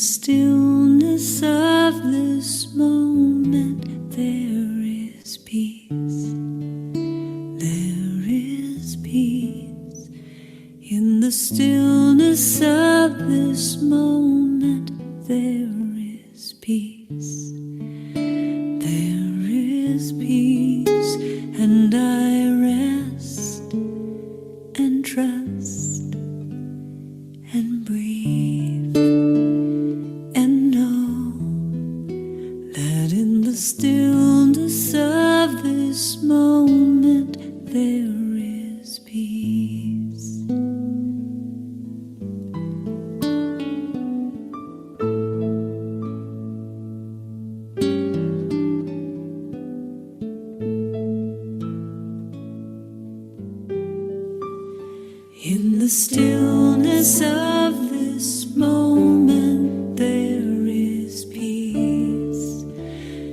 stillness of this moment, there is peace. There is peace. In the stillness of this moment, there is peace. There is peace, and I rest and trust and breathe and know that in the stillness of this moment there is peace. In the stillness of this moment, there is peace.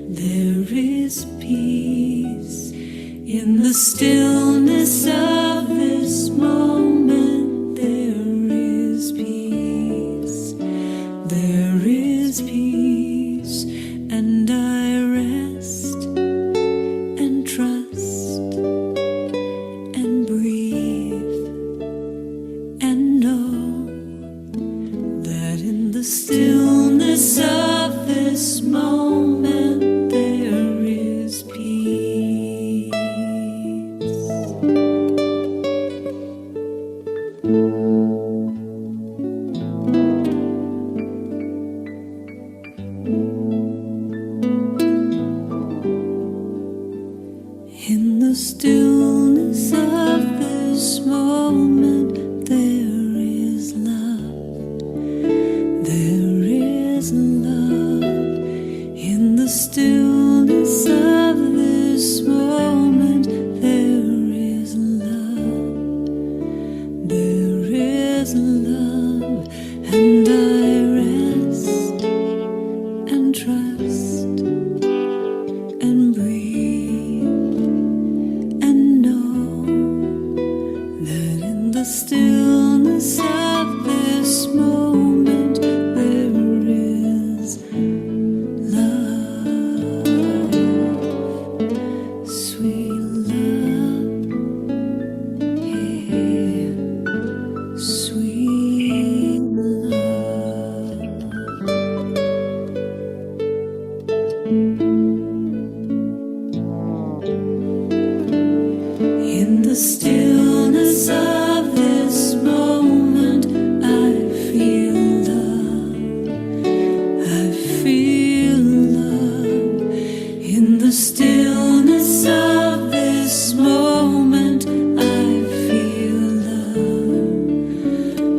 There is peace. In the stillness of this moment, there is peace. There is peace, and I rest and trust and breathe and know that in the stillness of this moment there is peace. In the stillness of this moment there is love. There is love. In the stillness of this moment there is love. There is love, and I rest and trust and breathe and know that in the stillness of this moment there is love, sweet love, yeah, sweet love. In the stillness of this moment, I feel love. I feel love. In the stillness of this moment, I feel love.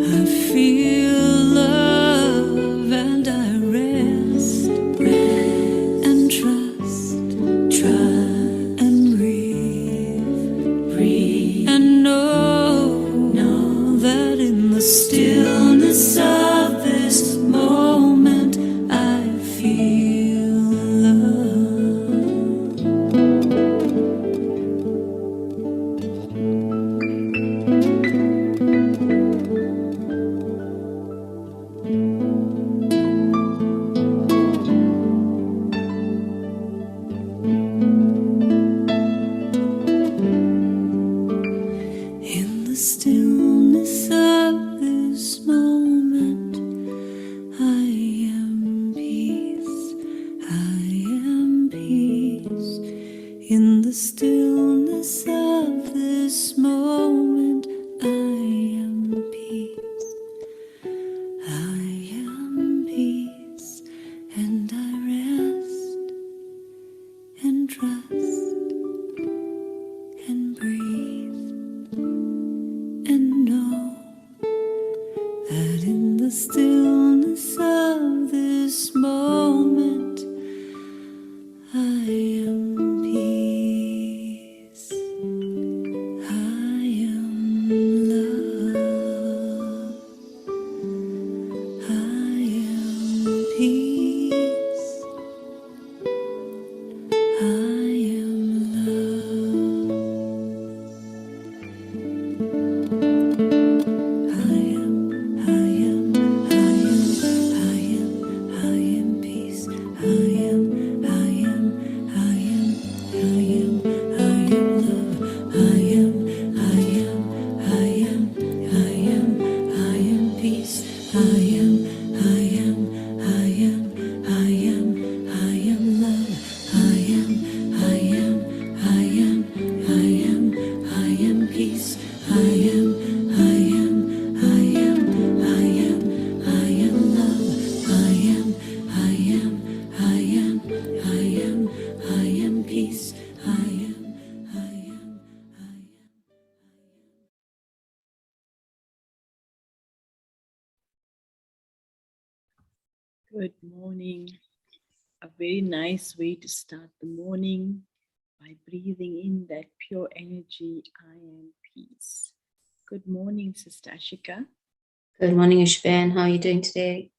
I feel love, and I rest and trust and breathe and know that in the stillness of this moment I feel love. In the stillness of this moment, I am peace. I am peace. In the stillness of this moment, I am peace. I am peace, and I rest and trust and breathe and know that in the stillness of this moment I am peace. am, I am, I am, I am, I am love. I am, I am, I am, I am, I am peace. I am, I am, I am, I am, I am love. I am, I am, I am, I am, I am peace. I am, I am, I am, I am, I am love. I am, I am, I am, I am, I am peace. I am, I am, I am. Good morning. A very nice way to start the morning by breathing in that pure energy, I am peace. Good morning, Sister Ashika. Good morning, Ishvan. How are you doing today?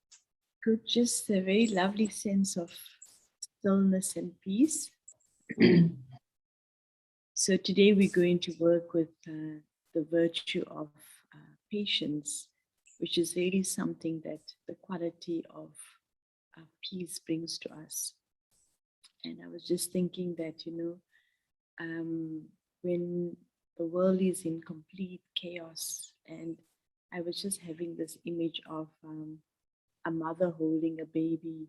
Good, just a very lovely sense of stillness and peace. So today we're going to work with the virtue of patience, which is really something that the quality of peace brings to us. And I was just thinking that, when the world is in complete chaos, and I was just having this image of a mother holding a baby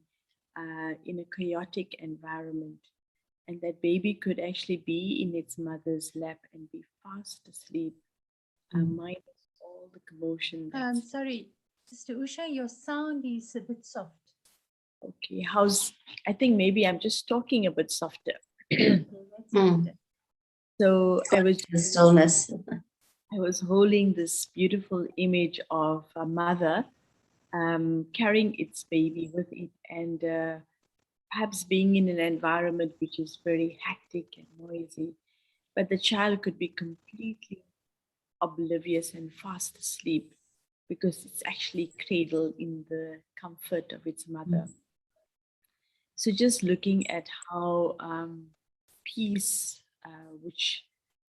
in a chaotic environment, and that baby could actually be in its mother's lap and be fast asleep, minus all the commotion. Sorry, Sister Usha, your sound is a bit soft. Okay, I think maybe I'm just talking a bit softer. So I was The stillness. I was holding this beautiful image of a mother carrying its baby with it, and perhaps being in an environment which is very hectic and noisy, but the child could be completely oblivious and fast asleep because it's actually cradled in the comfort of its mother. So just looking at how peace, which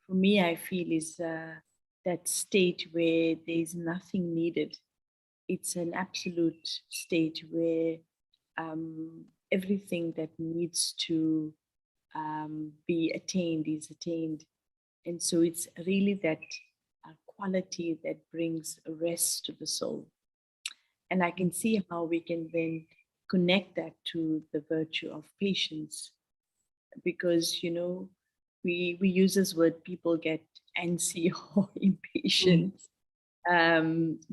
for me I feel is that state where there's nothing needed. It's an absolute state where everything that needs to be attained is attained. And so it's really that quality that brings a rest to the soul. And I can see how we can then connect that to the virtue of patience, because we use this word, people get antsy or impatient,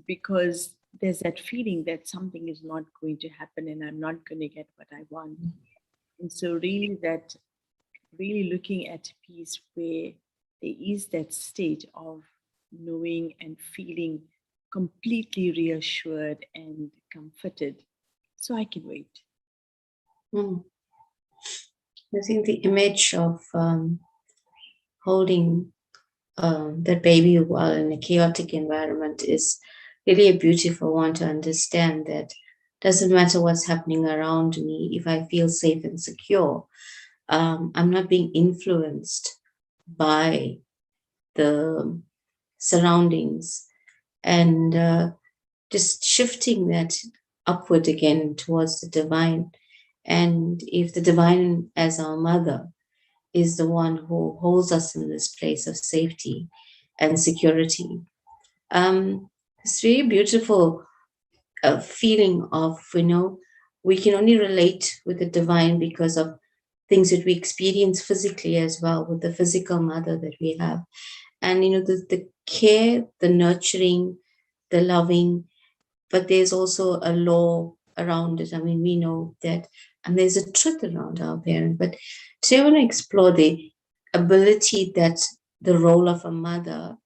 because there's that feeling that something is not going to happen and I'm not going to get what I want. And so really looking at peace where there is that state of knowing and feeling completely reassured and comforted. So I can wait. I think the image of holding that baby while in a chaotic environment is really a beautiful one to understand that doesn't matter what's happening around me, if I feel safe and secure, I'm not being influenced by the surroundings, and just shifting that upward again towards the divine. And if the divine as our mother is the one who holds us in this place of safety and security, it's really beautiful feeling of, we can only relate with the divine because of things that we experience physically as well, with the physical mother that we have. And, the care, the nurturing, the loving, but there's also a law around it. I mean, we know that, and there's a truth around our parent. But today I want to explore the ability that the role of a mother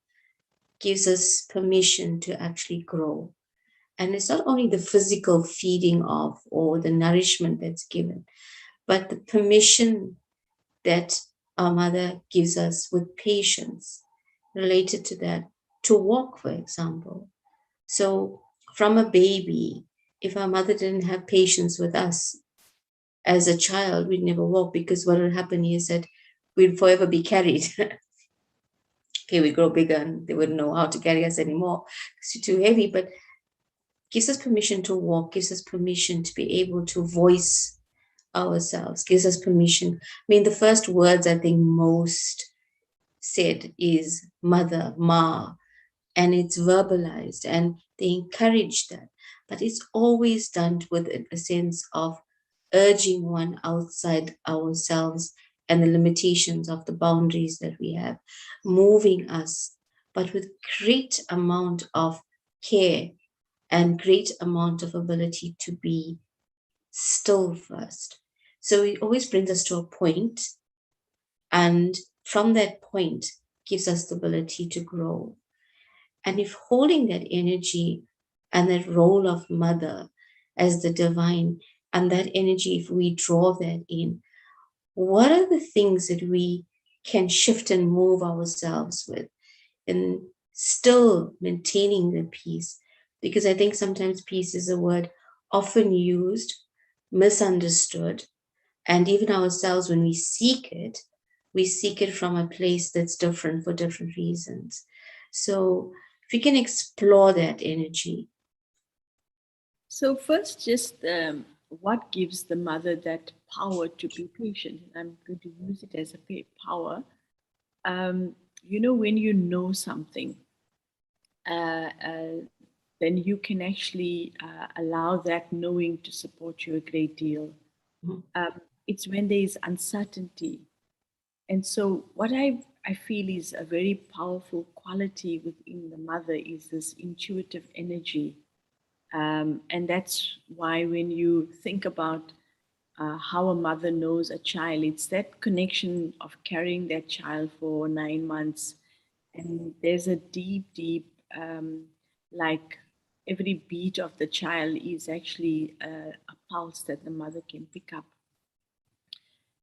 gives us permission to actually grow. And it's not only the physical feeding of or the nourishment that's given, but the permission that our mother gives us with patience related to that, to walk, for example. So from a baby, if our mother didn't have patience with us as a child, we'd never walk, because what would happen is that we'd forever be carried. Okay, we grow bigger and they wouldn't know how to carry us anymore because you're too heavy, but gives us permission to walk, gives us permission to be able to voice ourselves, gives us permission. I mean, the first words I think most said is mother, ma, and it's verbalized and they encourage that. But it's always done with a sense of urging one outside ourselves and the limitations of the boundaries that we have, moving us, but with great amount of care and great amount of ability to be still first. So it always brings us to a point, and from that point gives us the ability to grow. And if holding that energy and that role of mother as the divine, and that energy, if we draw that in, what are the things that we can shift and move ourselves with, and still maintaining the peace? Because I think sometimes peace is a word often used, misunderstood, and even ourselves, when we seek it from a place that's different for different reasons. So if we can explore that energy. So first, just what gives the mother that power to be patient? And I'm going to use it as a power. When you know something, uh, uh, then you can actually allow that knowing to support you a great deal. Mhm. It's when there is uncertainty. And so, what I feel is a very powerful quality within the mother is this intuitive energy. And that's why when you think about how a mother knows a child, it's that connection of carrying that child for 9 months. And there's a deep, deep, like every beat of the child is actually a pulse that the mother can pick up.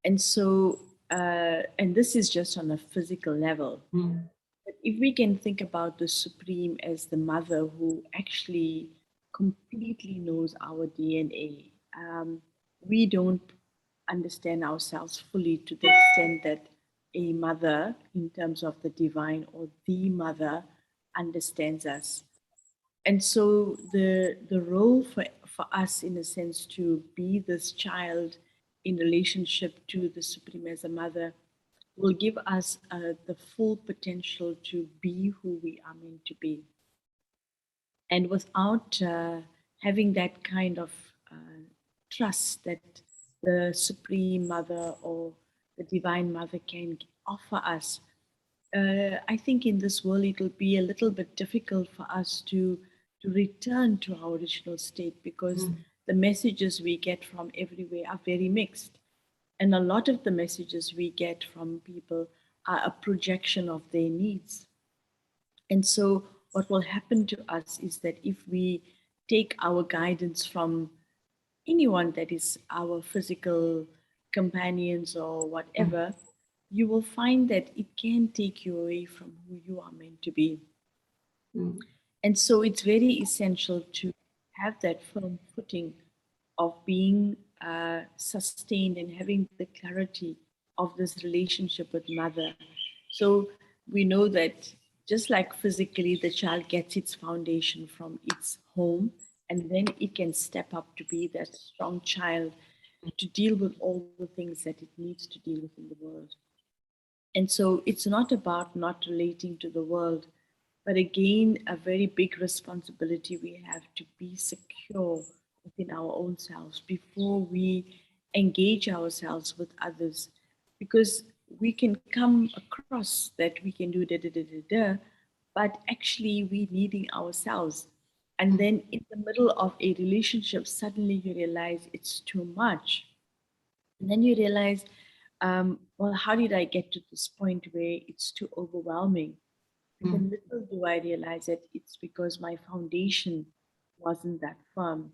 And so, and this is just on a physical level. Mm. But if we can think about the Supreme as the mother who actually completely knows our DNA, we don't understand ourselves fully to the extent that a mother, in terms of the divine or the mother, understands us. And so the role for us, in a sense, to be this child in relationship to the Supreme as a mother will give us the full potential to be who we are meant to be. And without having that kind of trust that the Supreme Mother or the Divine Mother can offer us, I think in this world it'll be a little bit difficult for us to return to our original state, because the messages we get from everywhere are very mixed. And a lot of the messages we get from people are a projection of their needs. And so, what will happen to us is that if we take our guidance from anyone that is our physical companions or whatever, you will find that it can take you away from who you are meant to be. Mm. And so it's very essential to have that firm footing of being sustained and having the clarity of this relationship with mother. So we know that just like physically, the child gets its foundation from its home, and then it can step up to be that strong child to deal with all the things that it needs to deal with in the world. And so it's not about not relating to the world, but again, a very big responsibility we have to be secure within our own selves before we engage ourselves with others. Because we can come across that we can do da da da da da, but actually we needing ourselves. And then in the middle of a relationship, suddenly you realize it's too much, and then you realize, well, how did I get to this point where it's too overwhelming? And then little do I realize that it's because my foundation wasn't that firm.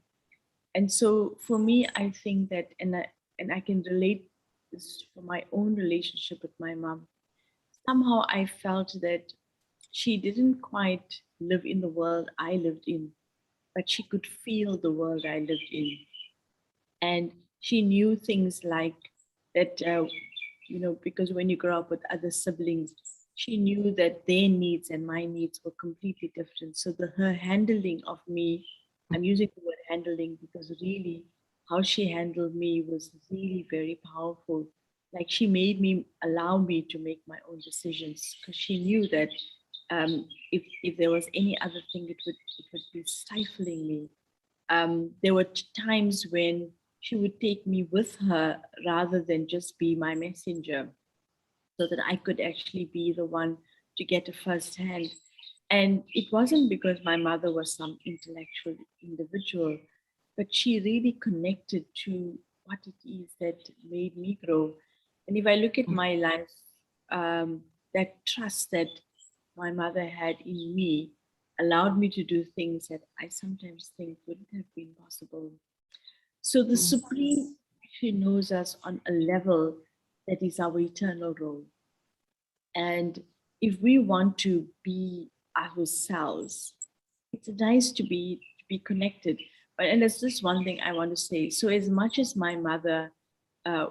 And so for me, I think that, and I can relate this for my own relationship with my mom. Somehow I felt that she didn't quite live in the world I lived in, but she could feel the world I lived in. And she knew things like that, because when you grow up with other siblings, she knew that their needs and my needs were completely different. So her handling of me, I'm using the word handling because really how she handled me was really very powerful. Like she made me allow me to make my own decisions because she knew that if there was any other thing, it would be stifling me. There were times when she would take me with her rather than just be my messenger, so that I could actually be the one to get a first hand. And it wasn't because my mother was some intellectual individual, but she really connected to what it is that made me grow. And if I look at my life, that trust that my mother had in me allowed me to do things that I sometimes think wouldn't have been possible. So the Mm. Supreme actually knows us on a level that is our eternal role. And if we want to be ourselves, it's nice to be connected. But and there's just one thing I want to say. So as much as my mother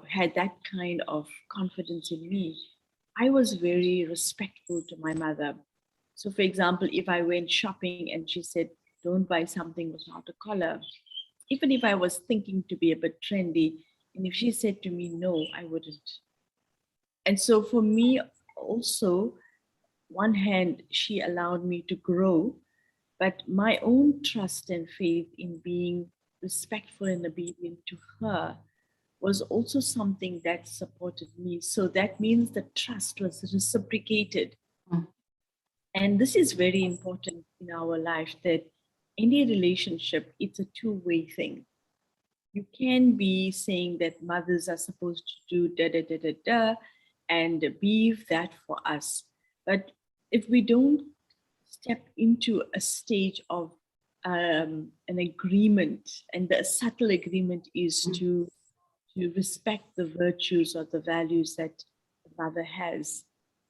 had that kind of confidence in me, I was very respectful to my mother. So, for example, if I went shopping and she said, "Don't buy something without a collar," even if I was thinking to be a bit trendy, and if she said to me no, I wouldn't. And so for me, also, one hand, she allowed me to grow, but my own trust and faith in being respectful and obedient to her was also something that supported me. So that means the trust was reciprocated. Mm. And this is very important in our life, that any relationship, it's a two-way thing. You can be saying that mothers are supposed to do da da da da da and be that for us. But if we don't step into a stage of an agreement, and the subtle agreement is to respect the virtues or the values that the mother has.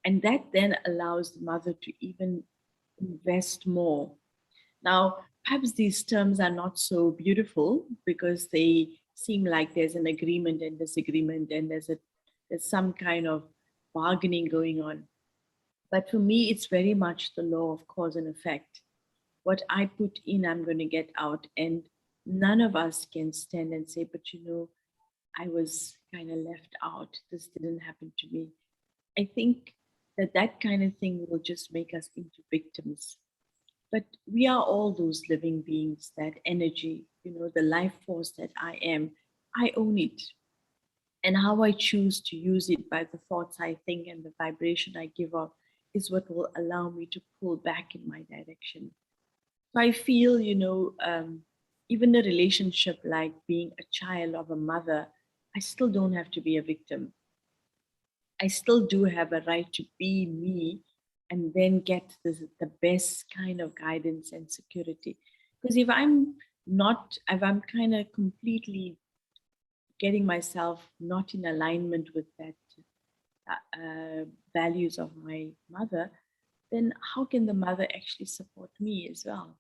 And that then allows the mother to even invest more. Now, perhaps these terms are not so beautiful because they seem like there's an agreement and disagreement, and there's some kind of bargaining going on. But for me, it's very much the law of cause and effect. What I put in, I'm going to get out. And none of us can stand and say, but I was kind of left out. This didn't happen to me. I think that that kind of thing will just make us into victims. But we are all those living beings, that energy, the life force that I am. I own it. And how I choose to use it by the thoughts I think and the vibration I give off is what will allow me to pull back in my direction. So I feel, even a relationship like being a child of a mother, I still don't have to be a victim. I still do have a right to be me and then get the best kind of guidance and security. Because if I'm kind of completely getting myself not in alignment with that values of my mother, then how can the mother actually support me as well?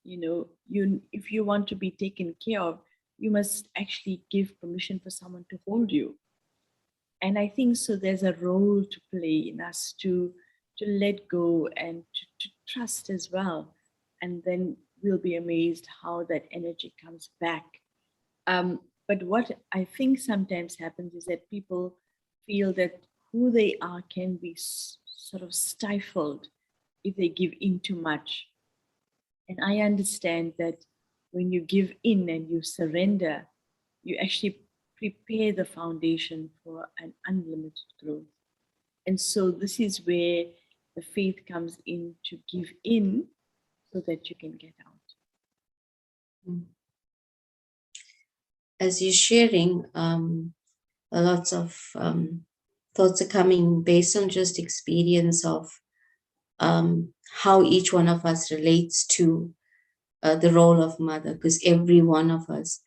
If you want to be taken care of, you must actually give permission for someone to hold you. And I think so there's a role to play in us to let go and to trust as well. And then we'll be amazed how that energy comes back. But what I think sometimes happens is that people feel that who they are can be sort of stifled if they give in too much. And I understand that when you give in and you surrender, you actually prepare the foundation for an unlimited growth. And so this is where the faith comes in, to give in so that you can get out. Mm. As you're sharing, lots of thoughts are coming based on just experience of how each one of us relates to the role of mother, because every one of us,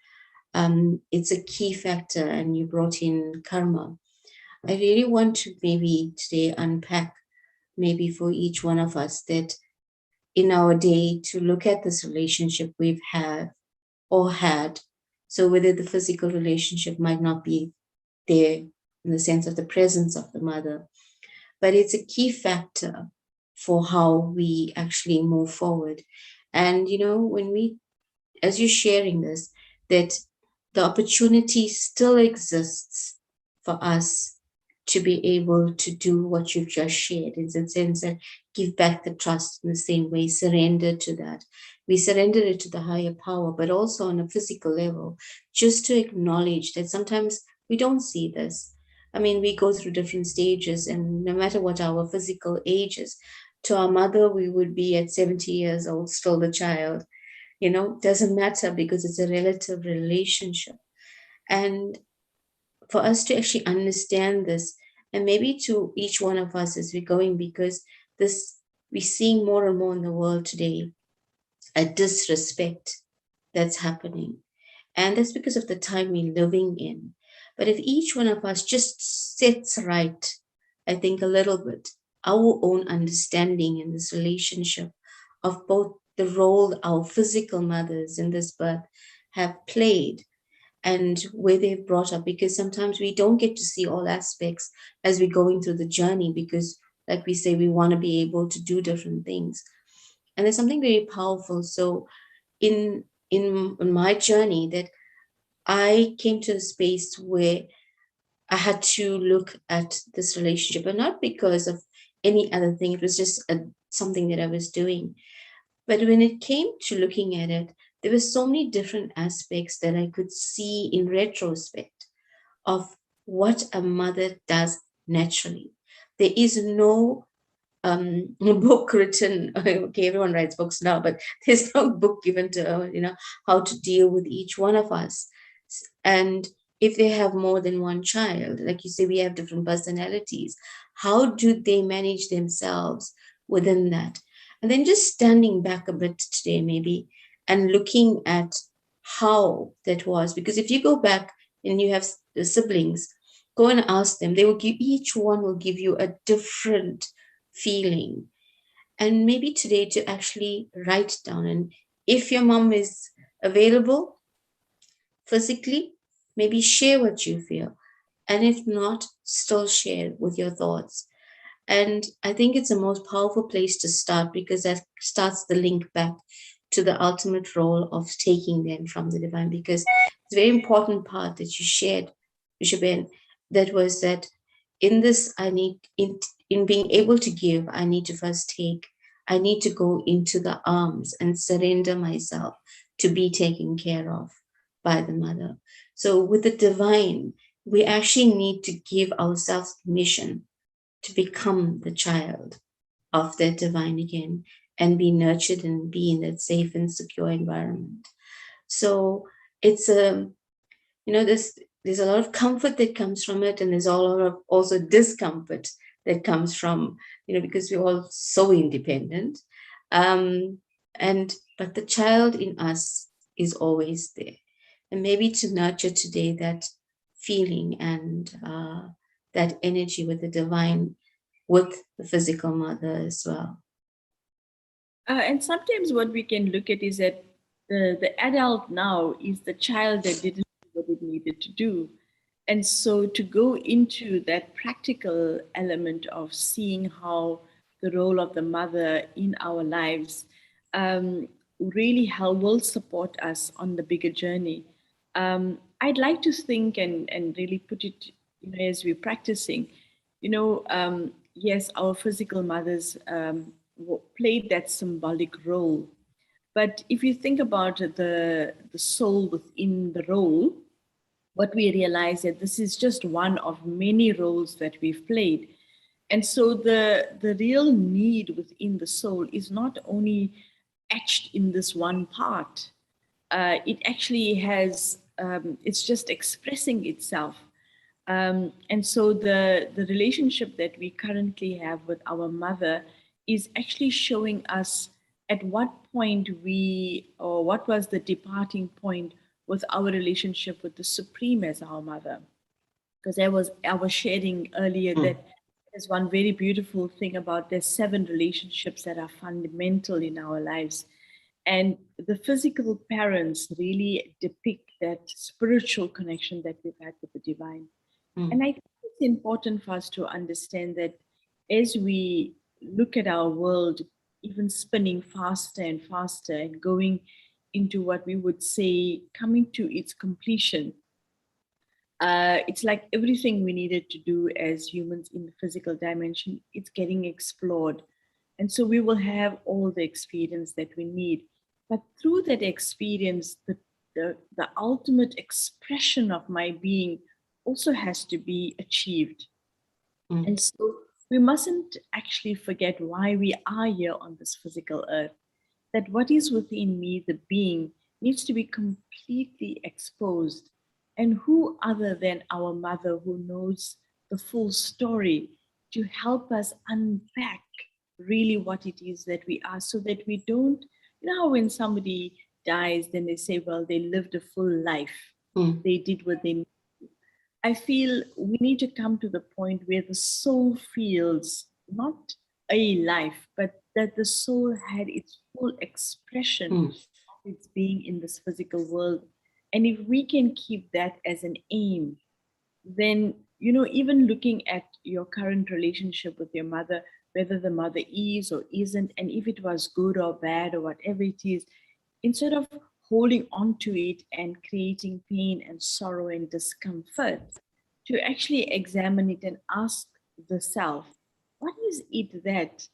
it's a key factor, and you brought in karma. I really want to maybe today unpack, maybe for each one of us, that in our day to look at this relationship we've had or had. So whether the physical relationship might not be there in the sense of the presence of the mother, but it's a key factor for how we actually move forward. And when we, as you're sharing this, that the opportunity still exists for us to be able to do what you've just shared, in the sense that give back the trust in the same way, surrender to that. We surrender it to the higher power, but also on a physical level, just to acknowledge that sometimes we don't see this. I mean, we go through different stages, and no matter what our physical age is, to our mother, we would be at 70 years old, still the child. Doesn't matter, because it's a relative relationship. And for us to actually understand this, and maybe to each one of us as we're going, because this we're seeing more and more in the world today, a disrespect that's happening. And that's because of the time we're living in. But if each one of us just sets right, I think a little bit, our own understanding in this relationship of both the role our physical mothers in this birth have played and where they've brought up, because sometimes we don't get to see all aspects as we're going through the journey, because like we say, we want to be able to do different things. And there's something very powerful. So in my journey, that I came to a space where I had to look at this relationship, and not because of any other thing. It was just something that I was doing. But when it came to looking at it, there were so many different aspects that I could see in retrospect of what a mother does naturally. There is no book written. Okay, everyone writes books now, but there's no book given to how to deal with each one of us. And if they have more than one child, like you say, we have different personalities. How do they manage themselves within that? And then just standing back a bit today, maybe, and looking at how that was. Because if you go back and you have siblings, go and ask them. They will give, each one will give you a different feeling. And maybe today to actually write down. And if your mom is available physically, maybe share what you feel. And if not, still share with your thoughts. And I think it's the most powerful place to start, because that starts the link back to the ultimate role of taking them from the divine. Because it's a very important part that you shared, Bishop Ben, that was that in this, I need, in being able to give, I need to first take, I need to go into the arms and surrender myself to be taken care of by the mother. So with the divine, we actually need to give ourselves permission to become the child of that divine again, and be nurtured and be in that safe and secure environment. So it's there's a lot of comfort that comes from it, and there's a lot of also discomfort that comes from, because we're all so independent. But the child in us is always there. And maybe to nurture today that feeling and that energy with the divine, with the physical mother as well. And sometimes what we can look at is that the adult now is the child that didn't do what it needed to do. And so to go into that practical element of seeing how the role of the mother in our lives really will support us on the bigger journey. I'd like to think and really put it, as we're practicing, yes, our physical mothers played that symbolic role. But if you think about the soul within the role, what we realize that this is just one of many roles that we've played. And so the real need within the soul is not only etched in this one part, it actually has, it's just expressing itself. And so the relationship that we currently have with our mother is actually showing us at what point or what was the departing point with our relationship with the Supreme as our mother. Because I was sharing earlier that there's one very beautiful thing about there's 7 relationships that are fundamental in our lives. And the physical parents really depict that spiritual connection that we've had with the divine. And I think it's important for us to understand that as we look at our world, even spinning faster and faster and going into what we would say coming to its completion. It's like everything we needed to do as humans in the physical dimension, it's getting explored. And so we will have all the experience that we need. But through that experience, the ultimate expression of my being also has to be achieved. Mm. And so we mustn't actually forget why we are here on this physical earth. That what is within me, the being, needs to be completely exposed. And who other than our mother who knows the full story to help us unpack really what it is that we are so that we don't, you know, how when somebody dies, then they say, well, they lived a full life, Mm. they did what they. I feel we need to come to the point where the soul feels not a life, but that the soul had its full expression Mm. of its being in this physical world. And if we can keep that as an aim, then, you know, even looking at your current relationship with your mother, whether the mother is or isn't, and if it was good or bad or whatever it is, instead of holding on to it and creating pain and sorrow and discomfort, to actually examine it and ask the self, what is it that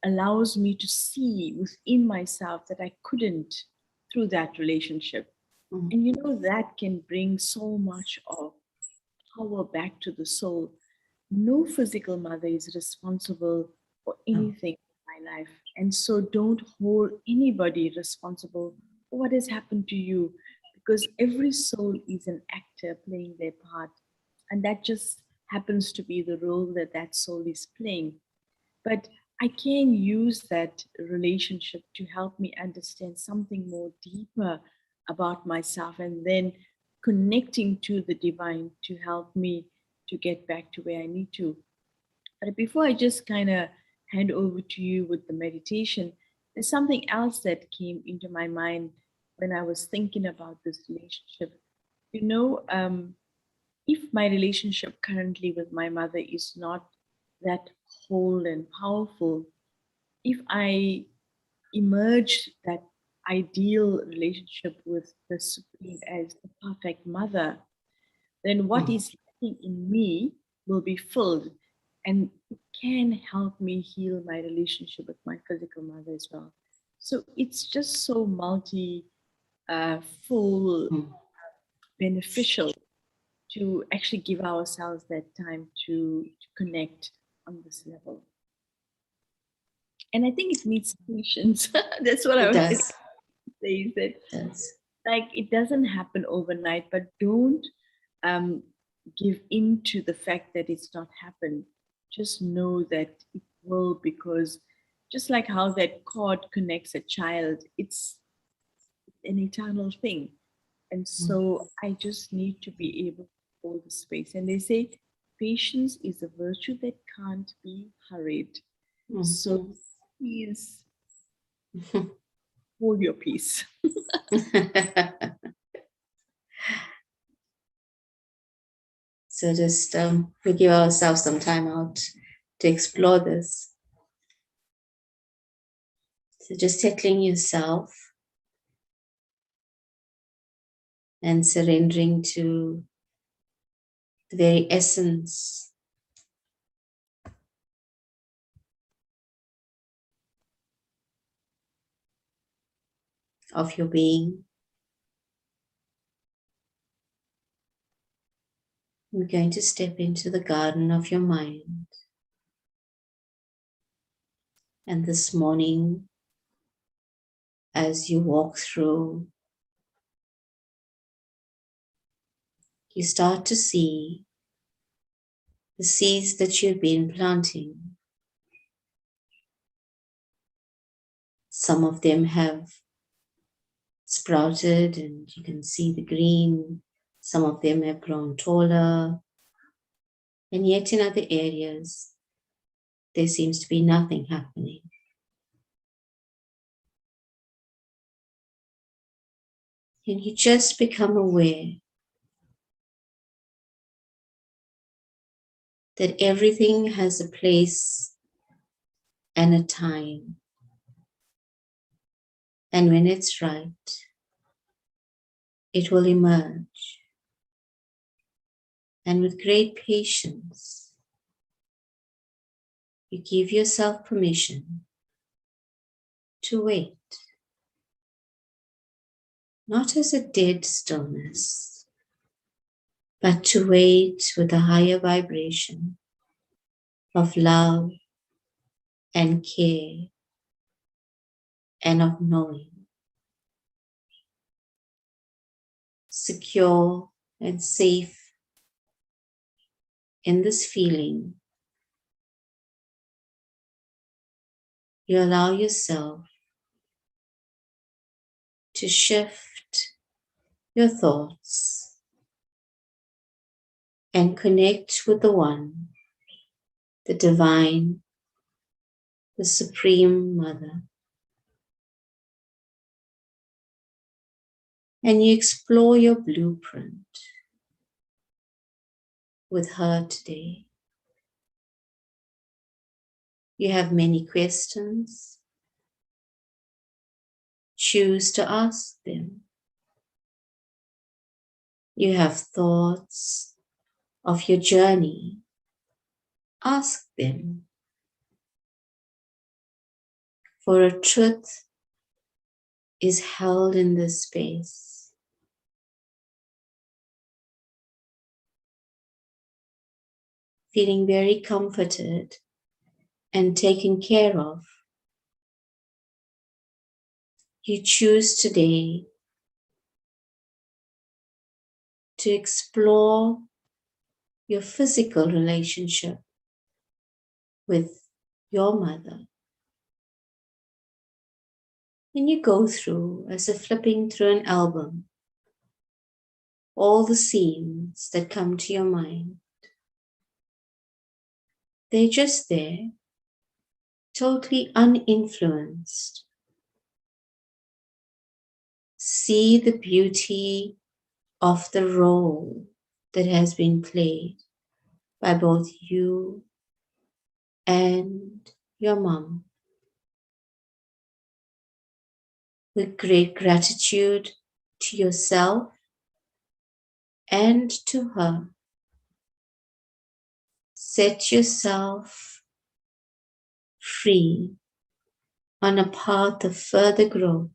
allows me to see within myself that I couldn't through that relationship? Mm. And you know, that can bring so much of power back to the soul. No physical mother is responsible for No. anything in my life. And so don't hold anybody responsible for what has happened to you, because every soul is an actor playing their part. And that just happens to be the role that that soul is playing. But I can use that relationship to help me understand something more deeper about myself, and then connecting to the divine to help me to get back to where I need to. But before I just kind of hand over to you with the meditation, there's something else that came into my mind when I was thinking about this relationship. You know, if my relationship currently with my mother is not that whole and powerful, if I emerge that ideal relationship with the Supreme as the perfect mother, then what Mm. is lacking in me will be filled. And it can help me heal my relationship with my physical mother as well. So it's just so full, Mm. beneficial to actually give ourselves that time to connect on this level. And I think it needs patience. That's what I It was going to does. say. Is that It does. like it doesn't happen overnight, but don't um, give in to the fact that it's not happened. Just know that it will, because just like how that cord connects a child, it's an eternal thing. And Mm. so I just need to be able to hold the space. And they say patience is a virtue that can't be hurried. So Mhm. please hold your peace. So just we give ourselves some time out to explore this. So just settling yourself and surrendering to the very essence of your being. We're going to step into the garden of your mind. And this morning, as you walk through, you start to see the seeds that you've been planting. Some of them have sprouted and you can see the green. Some of them have grown taller. And yet in other areas, there seems to be nothing happening. And you just become aware that everything has a place and a time. And when it's right, it will emerge. And with great patience, you give yourself permission to wait, not as a dead stillness, but to wait with a higher vibration of love and care and of knowing, secure and safe in this feeling. You allow yourself to shift your thoughts and connect with the One, the Divine, the Supreme Mother. And you explore your blueprint with her today. You have many questions. Choose to ask them. You have thoughts of your journey. Ask them. For a truth is held in this space. Feeling very comforted and taken care of, you choose today to explore your physical relationship with your mother. And you go through, as if flipping through an album, all the scenes that come to your mind. They're just there, totally uninfluenced. See the beauty of the role that has been played by both you and your mom. With great gratitude to yourself and to her, set yourself free on a path of further growth,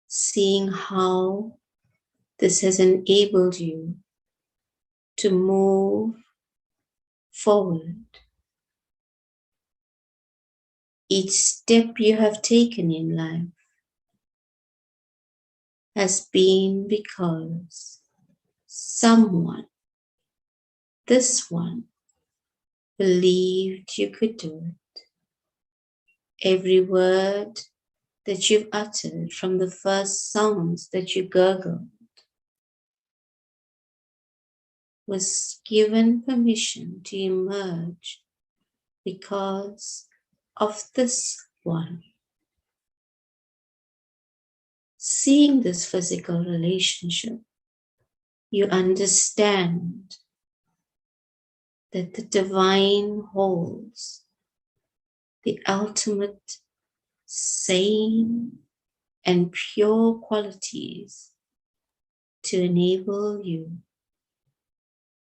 seeing how this has enabled you to move forward. Each step you have taken in life has been because someone, this one, believed you could do it. Every word that you've uttered from the first sounds that you gurgled was given permission to emerge because of this one. Seeing this physical relationship, you understand that the divine holds the ultimate sane and pure qualities to enable you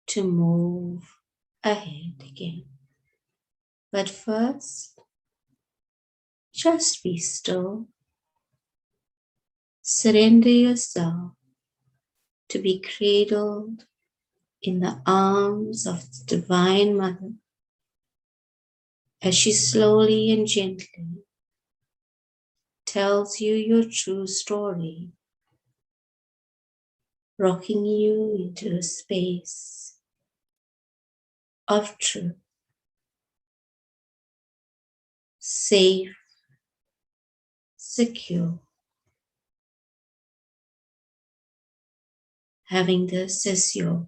to move ahead again. But first, just be still. Surrender yourself to be cradled in the arms of the Divine Mother as she slowly and gently tells you your true story, rocking you into a space of truth, safe, secure. Having this as your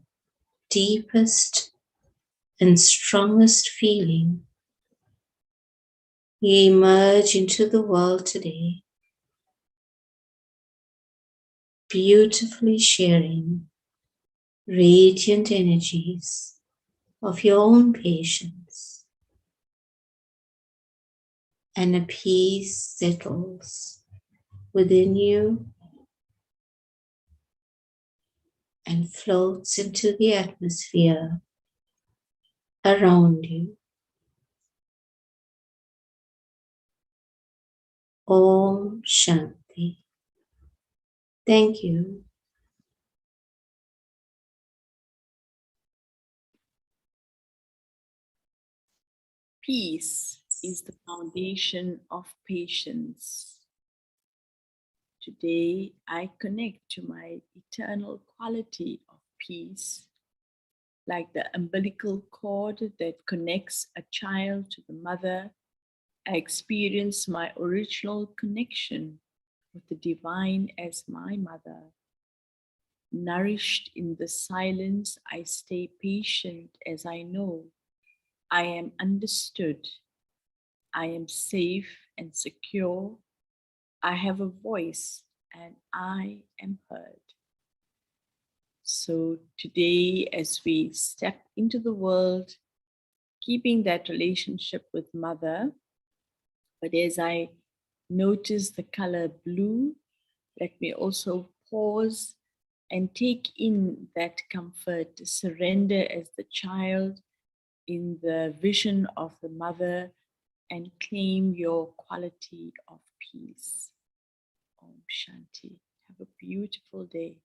deepest and strongest feeling, you emerge into the world today, beautifully sharing radiant energies of your own patience, and a peace settles within you and floats into the atmosphere around you. Om Shanti. Thank you. Peace is the foundation of patience. Today, I connect to my eternal quality of peace, like the umbilical cord that connects a child to the mother. I experience my original connection with the divine as my mother. Nourished in the silence, I stay patient as I know I am understood. I am safe and secure. I have a voice and I am heard. So today, as we step into the world, keeping that relationship with mother, but as I notice the color blue, let me also pause and take in that comfort, surrender as the child in the vision of the mother, and claim your quality of peace. Om Shanti. Have a beautiful day.